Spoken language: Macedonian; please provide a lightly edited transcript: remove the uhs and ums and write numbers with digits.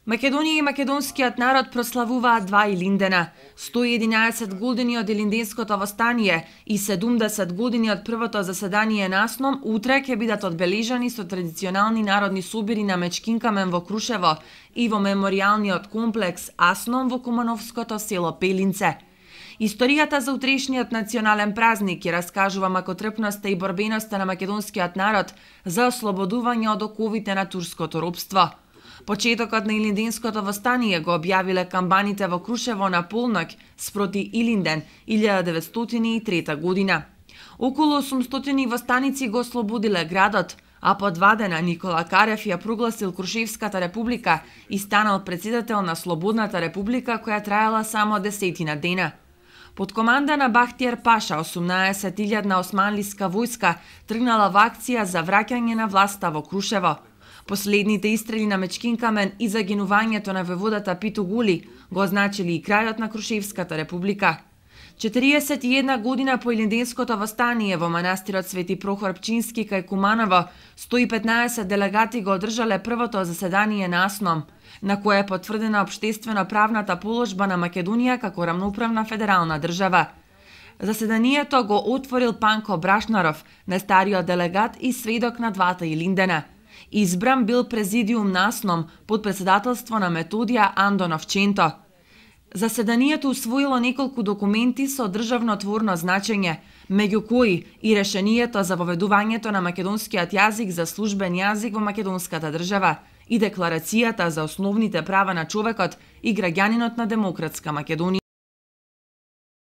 Македонија и македонскиот народ прославуваат два Илиндена. 111 години од Илинденското востание и 70 години од првото заседание на АСНОМ утре ќе бидат одбележани со традиционални народни собири на Мечкин камен во Крушево и во меморијалниот комплекс АСНОМ во кумановското село Пелинце. Историјата за утрешниот национален празник ќе раскажува макотрпноста и борбеноста на македонскиот народ за ослободување од оковите на турското робство. Почетокот на Илинденското востание го објавиле камбаните во Крушево на полноќ спроти Илинден 1903 година. Околу 800 востаници го ослободиле градот, а по 2 дена Никола Карев ја прогласил Крушевската република и станал председател на Слободната република која траела само 10 дена. Под команда на Бахтиер Паша 18.000 османлиска војска тргнала во акција за враќање на власта во Крушево. Последните истрели на Мечкин камен и загинувањето на воеводата Питу Гули го означили и крајот на Крушевската република. 41 година по Илинденското востание во манастирот Свети Прохор Пчински кај Куманово, 115 делегати го одржале првото заседание на АСНОМ, на кое е потврдена општествено-правната положба на Македонија како рамноправна федерална држава. Заседанието го отворил Панко Брашнаров, најстариот делегат и сведок на двата Илиндена. Избран бил президиум на АСНОМ под председателство на Методија Андонов Ченто. Заседанието усвоило неколку документи со државнотворно значење, меѓу кои и решението за воведувањето на македонскиот јазик за службен јазик во македонската држава и декларацијата за основните права на човекот и граѓанинот на демократска Македонија.